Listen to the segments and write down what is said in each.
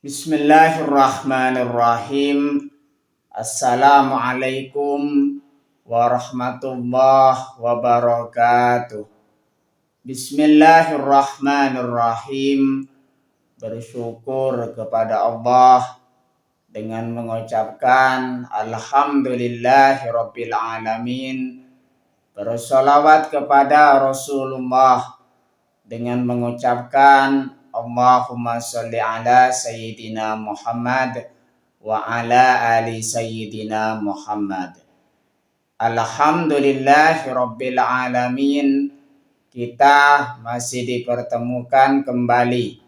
Bismillahirrahmanirrahim. Assalamualaikum warahmatullahi wabarakatuh. Bismillahirrahmanirrahim. Bersyukur kepada Allah dengan mengucapkan Alhamdulillahirabbil alamin. Bersolawat kepada Rasulullah dengan mengucapkan Allahumma sholli ala Sayyidina Muhammad wa ala ali Sayyidina Muhammad. Alhamdulillahi Rabbil Alamin. Kita masih dipertemukan kembali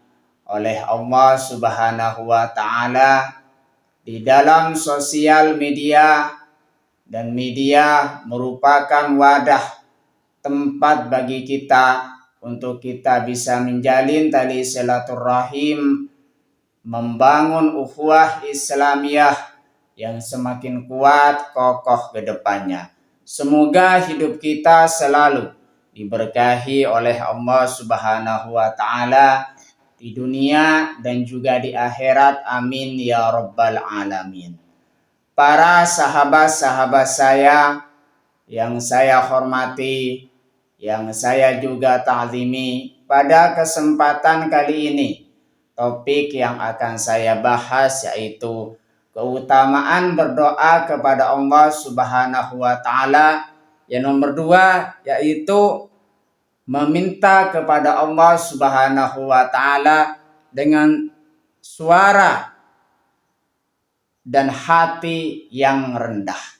oleh Allah Subhanahu wa Ta'ala di dalam sosial media, dan media merupakan wadah tempat bagi kita untuk kita bisa menjalin tali silaturahim, membangun ukhuwah Islamiyah yang semakin kuat kokoh ke depannya. Semoga hidup kita selalu diberkahi oleh Allah Subhanahu wa Ta'ala di dunia dan juga di akhirat. Amin ya rabbal alamin. Para sahabat-sahabat saya yang saya hormati, yang saya juga ta'zimi, pada kesempatan kali ini topik yang akan saya bahas yaitu keutamaan berdoa kepada Allah Subhanahu wa Ta'ala. Yang nomor 2 yaitu meminta kepada Allah Subhanahu wa Ta'ala dengan suara dan hati yang rendah.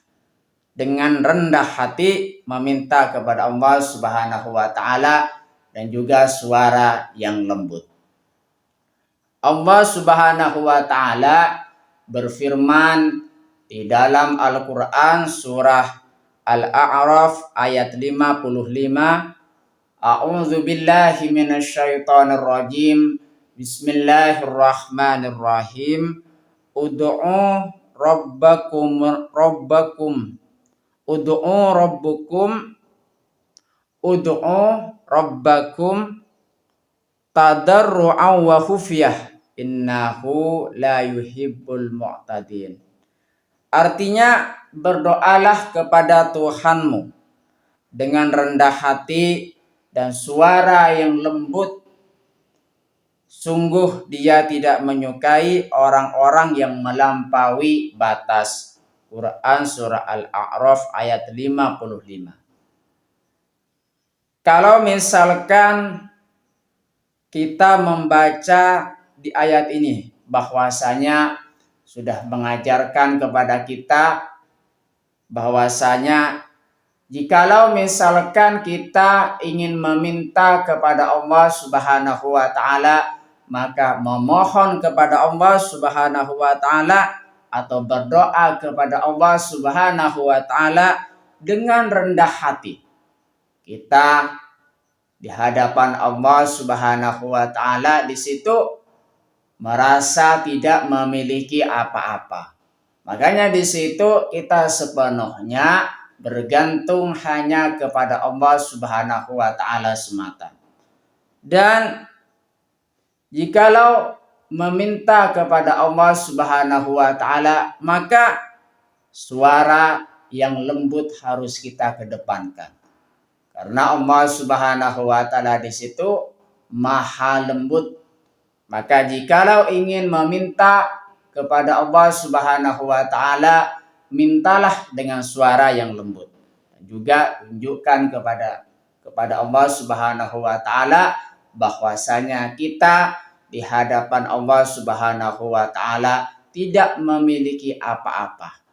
Dengan rendah hati meminta kepada Allah Subhanahu wa Ta'ala dan juga suara yang lembut. Allah Subhanahu wa Ta'ala berfirman di dalam Al-Quran surah Al-A'raf ayat 55. A'udzu billahi minasyaitonir rajim. Bismillahirrahmanirrahim. Ud'u rabbakum tadarru'an wa khufyah innahu la yuhibbul mu'tadin. Artinya, berdoalah kepada Tuhanmu dengan rendah hati dan suara yang lembut. Sungguh dia tidak menyukai orang-orang yang melampaui batas. Quran surah Al-A'raf ayat 55. Kalau misalkan kita membaca di ayat ini, bahwasanya sudah mengajarkan kepada kita bahwasanya jikalau misalkan kita ingin meminta kepada Allah Subhanahu wa Ta'ala, maka memohon kepada Allah Subhanahu wa Ta'ala atau berdoa kepada Allah Subhanahu wa Ta'ala dengan rendah hati. Kita di hadapan Allah Subhanahu wa Ta'ala di situ merasa tidak memiliki apa-apa. Makanya di situ kita sepenuhnya bergantung hanya kepada Allah Subhanahu wa Ta'ala semata. Dan jikalau meminta kepada Allah Subhanahu wa Ta'ala, maka suara yang lembut harus kita kedepankan. Karena Allah Subhanahu wa Ta'ala di situ maha lembut. Maka jikalau ingin meminta kepada Allah Subhanahu wa Ta'ala, mintalah dengan suara yang lembut. Dan juga tunjukkan kepada Allah Subhanahu wa Ta'ala bahwasanya kita di hadapan Allah Subhanahu wa Ta'ala tidak memiliki apa-apa.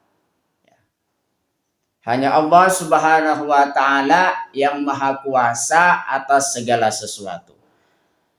Hanya Allah Subhanahu wa Ta'ala yang maha kuasa atas segala sesuatu.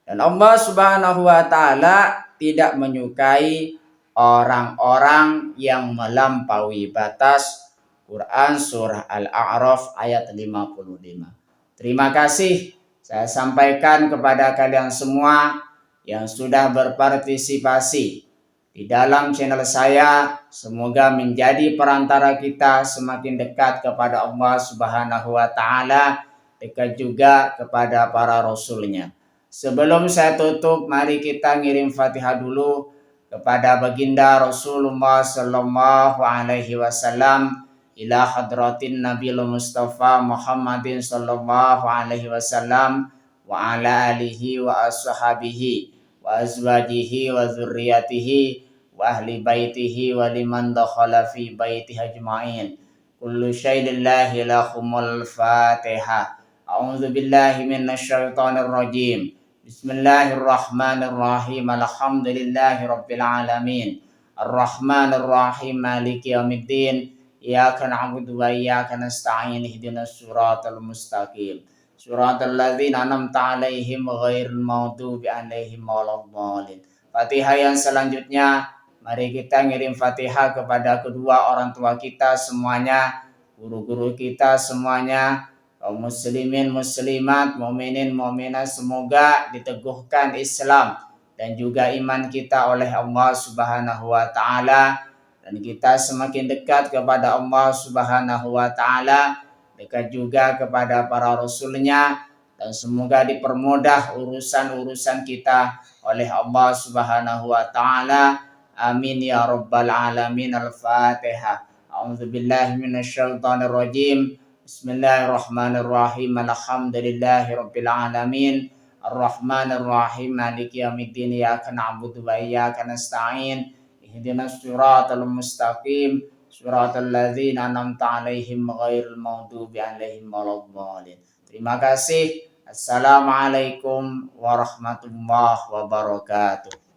Dan Allah Subhanahu wa Ta'ala tidak menyukai orang-orang yang melampaui batas. Quran surah Al-A'raf ayat 55. Terima kasih saya sampaikan kepada kalian semua yang sudah berpartisipasi di dalam channel saya. Semoga menjadi perantara kita semakin dekat kepada Allah Subhanahu wa Ta'ala, dekat juga kepada para rasulnya. Sebelum saya tutup, mari kita ngirim Fatihah dulu. kepada baginda Rasulullah sallallahu alaihi wasallam, ila hadratin Nabi Mustafa Muhammadin sallallahu alaihi wasallam wa ala alihi wa ashabihi wa azwajihi wa dzurriyyatihi wa ahli baitihi wa liman dakhala fi baitihi ajma'in. Kullu syai'in lillahi lahumul Fatihah. A'udzu billahi minasyaitonir rajim. Bismillahirrahmanirrahim. Alhamdulillahi rabbil alamin. Arrahmanir rahim. Maliki yaumiddin. Iyyaka na'budu wa iyyaka nasta'in. Ihdinas siratal mustaqim. Siratal ladzina an'amta 'alaihim ghairil maghdubi 'alaihim waladdallin. Fatihah yang selanjutnya, mari kita ngirim Fatihah kepada kedua orang tua kita semuanya, guru-guru kita semuanya, kaum muslimin muslimat, mukminin mukminat, semoga diteguhkan Islam dan juga iman kita oleh Allah Subhanahu wa taala, dan kita semakin dekat kepada Allah Subhanahu wa taala, dekat juga kepada para rasulnya, dan semoga dipermudah urusan-urusan kita oleh Allah Subhanahu wa taala. Amin ya rabbal alamin. Al-Fatihah. A'udzubillahi minasyaitonir rajim. Bismillahirrahmanirrahim. Alhamdulillahi rabbil alamin. Arrahmanir rahim. Maliki yaumiddin. Iyyaka na'budu wa iyyaka nasta'in. Ihdinas siratal mustaqim. Siratal ladzina an'amta 'alaihim ghairil maghdubi 'alaihim waladdallin. Terima kasih. Assalamualaikum warahmatullahi wabarakatuh.